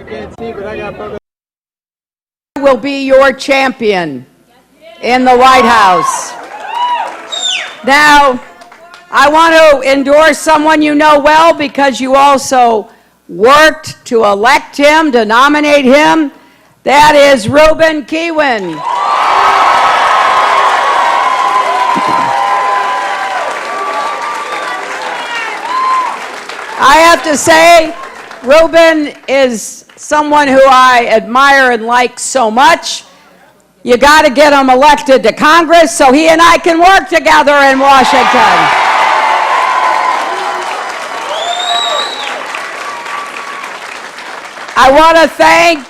can't see, but I got broken. Will be your champion in the White House. Now, I want to endorse someone you know well because you also worked to elect him, to nominate him. That is Ruben Kihuen. I have to say, Ruben is someone who I admire and like so much. You got to get him elected to Congress so he and I can work together in Washington. I want to thank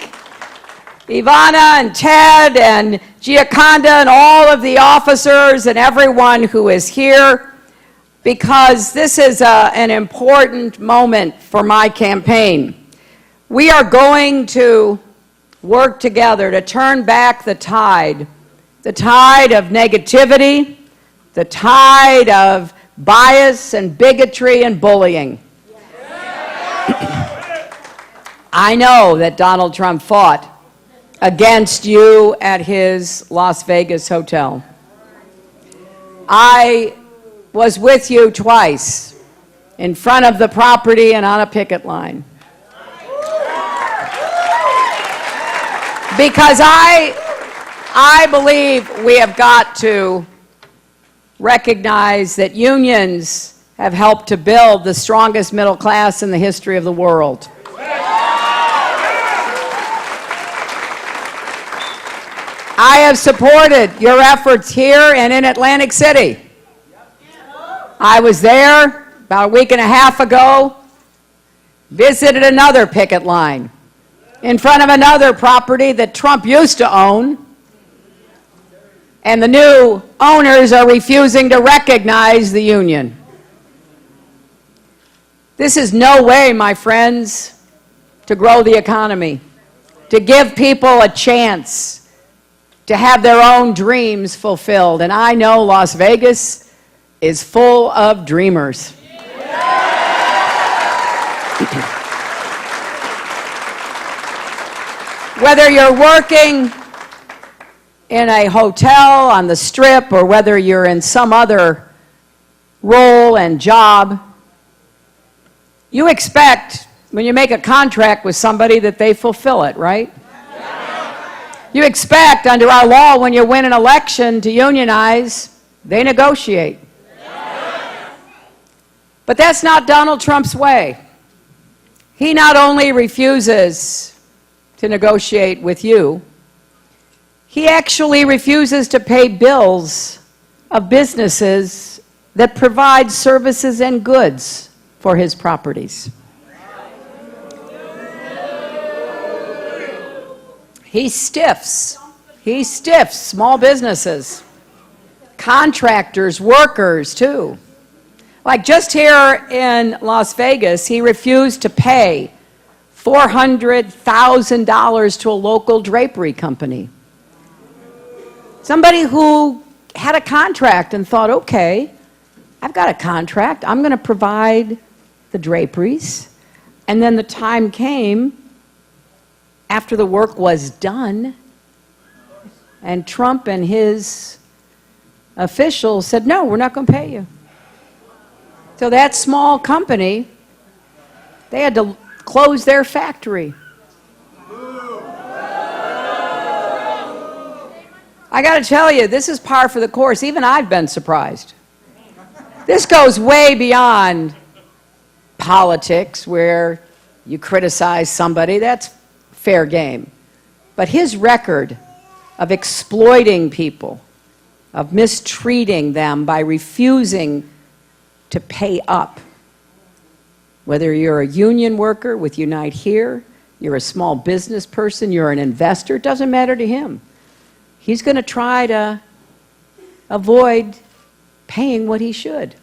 Ivana and Ted and Gioconda and all of the officers and everyone who is here, because this is an important moment for my campaign. We are going to work together to turn back the tide of negativity, the tide of bias and bigotry and bullying. I know that Donald Trump fought against you at his Las Vegas hotel. I was with you twice in front of the property and on a picket line. Because I believe we have got to recognize that unions have helped to build the strongest middle class in the history of the world. I have supported your efforts here and in Atlantic City. I was there about a week and a half ago, visited another picket line in front of another property that Trump used to own, and the new owners are refusing to recognize the union. This is no way, my friends, to grow the economy, to give people a chance to have their own dreams fulfilled. And I know Las Vegas is full of dreamers. Whether you're working in a hotel on the Strip or whether you're in some other role and job, you expect when you make a contract with somebody that they fulfill it, right? You expect under our law when you win an election to unionize, they negotiate. But that's not Donald Trump's way. He not only refuses to negotiate with you, he actually refuses to pay bills of businesses that provide services and goods for his properties. He stiffs small businesses, contractors, workers too. Like just here in Las Vegas, he refused to pay $400,000 to a local drapery company. Somebody who had a contract and thought, okay, I've got a contract, I'm going to provide the draperies. And then the time came after the work was done, and Trump and his officials said, no, we're not going to pay you. So that small company, they had to close their factory. I got to tell you, this is par for the course. Even I've been surprised. This goes way beyond politics where you criticize somebody. That's fair game. But his record of exploiting people, of mistreating them by refusing to pay up, whether you're a union worker with Unite Here, you're a small business person, you're an investor, it doesn't matter to him. He's going to try to avoid paying what he should.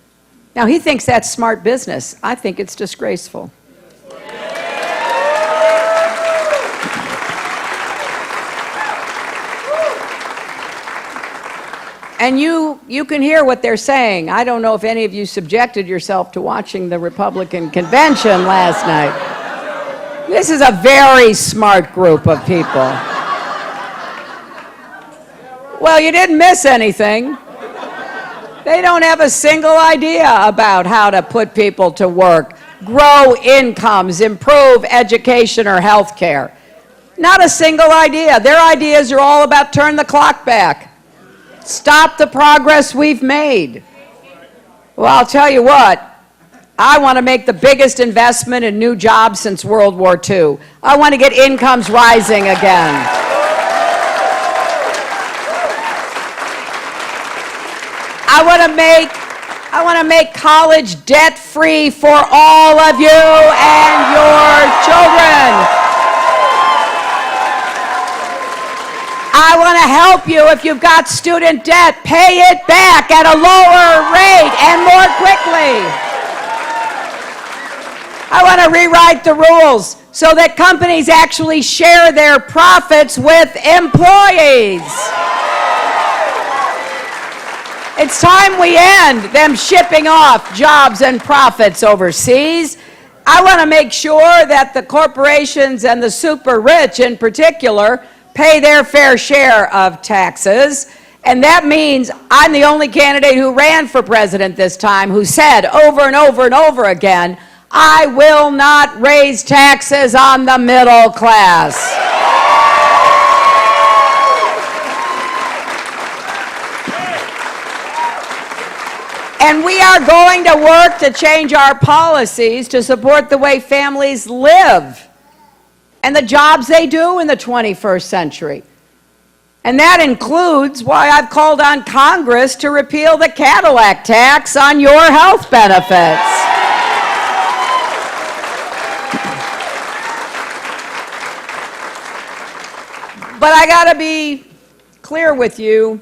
Now, he thinks that's smart business. I think it's disgraceful. And you can hear what they're saying. I don't know if any of you subjected yourself to watching the Republican convention last night. This is a very smart group of people. Well, you didn't miss anything. They don't have a single idea about how to put people to work, grow incomes, improve education or health care. Not a single idea. Their ideas are all about turn the clock back. Stop the progress we've made. Well, I'll tell you what. I want to make the biggest investment in new jobs since World War II. I want to get incomes rising again. I want to make college debt-free for all of you and your children. I want to help you if you've got student debt, pay it back at a lower rate and more quickly. I want to rewrite the rules so that companies actually share their profits with employees. It's time we end them shipping off jobs and profits overseas. I want to make sure that the corporations and the super rich in particular pay their fair share of taxes. And that means I'm the only candidate who ran for president this time who said over and over and over again, I will not raise taxes on the middle class. And we are going to work to change our policies to support the way families live and the jobs they do in the 21st century. And that includes why I've called on Congress to repeal the Cadillac tax on your health benefits. But I got to be clear with you,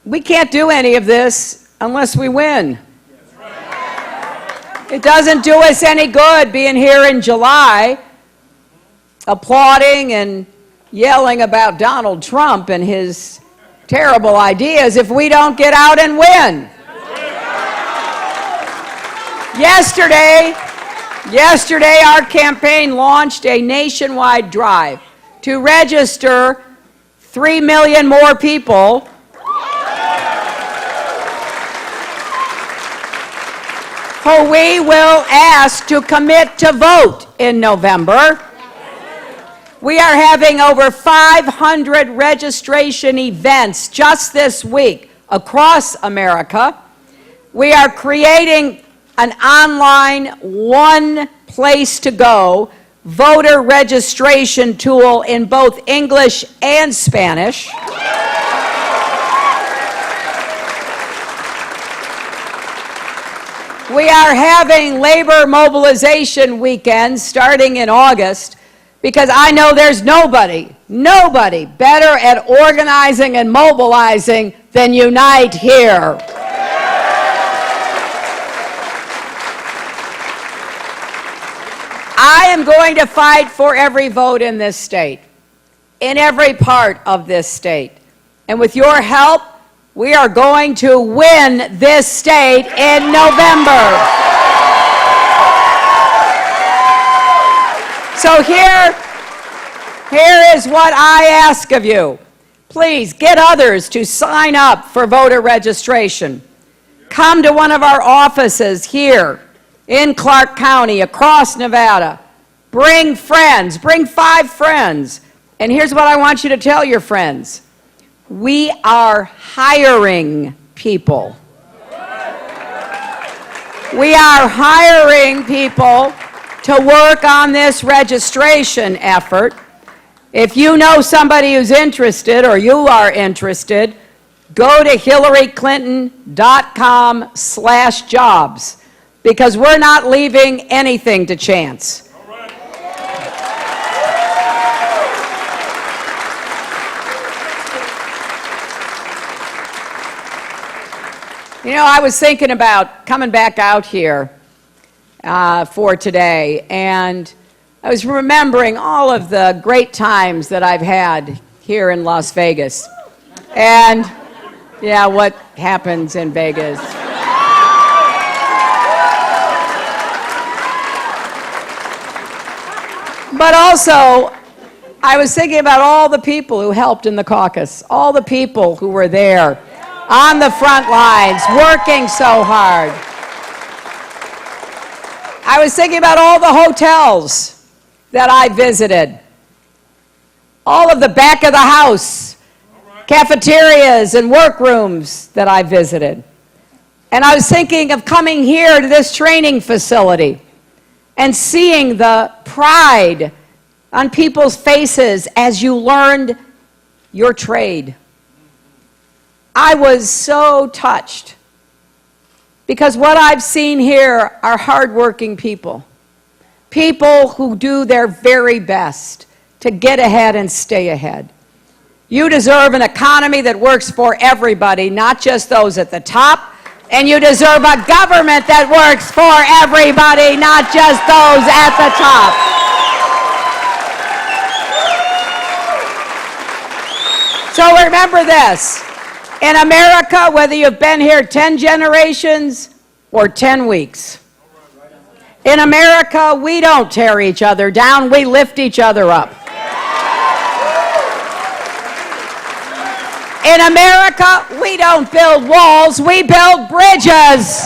we can't do any of this unless we win. It doesn't do us any good being here in July applauding and yelling about Donald Trump and his terrible ideas if we don't get out and win. Yesterday, our campaign launched a nationwide drive to register 3 million more people who we will ask to commit to vote in November. We are having over 500 registration events just this week across America. We are creating an online one place to go voter registration tool in both English and Spanish. We are having labor mobilization weekends starting in August because I know there's nobody better at organizing and mobilizing than Unite Here. I am going to fight for every vote in this state, in every part of this state. And with your help, we are going to win this state in November. So here is what I ask of you. Please get others to sign up for voter registration. Come to one of our offices here in Clark County, across Nevada. Bring friends, bring 5 friends. And here's what I want you to tell your friends. We are hiring people. We are hiring people to work on this registration effort. If you know somebody who's interested or you are interested, go to hillaryclinton.com/jobs because we're not leaving anything to chance. You know, I was thinking about coming back out here for today, and I was remembering all of the great times that I've had here in Las Vegas. And, yeah, what happens in Vegas. But also, I was thinking about all the people who helped in the caucus, all the people who were there on the front lines, working so hard. I was thinking about all the hotels that I visited, all of the back of the house, cafeterias and workrooms that I visited. And I was thinking of coming here to this training facility and seeing the pride on people's faces as you learned your trade. I was so touched because what I've seen here are hardworking people, people who do their very best to get ahead and stay ahead. You deserve an economy that works for everybody, not just those at the top, and you deserve a government that works for everybody, not just those at the top. So remember this, in America, whether you've been here 10 generations or 10 weeks, in America, we don't tear each other down, we lift each other up. In America, we don't build walls, we build bridges.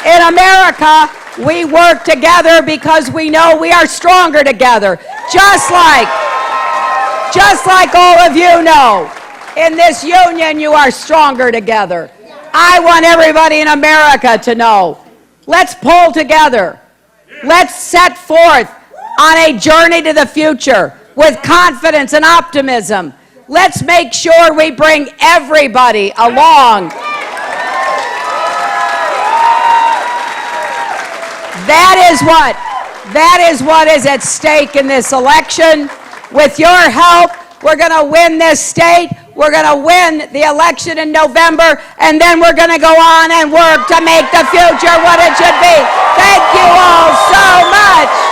In America, we work together because we know we are stronger together. Just like all of you know, in this union, you are stronger together. I want everybody in America to know, let's pull together. Let's set forth on a journey to the future with confidence and optimism. Let's make sure we bring everybody along. That is what is at stake in this election. With your help, we're going to win this state. We're going to win the election in November, and then we're going to go on and work to make the future what it should be. Thank you all so much.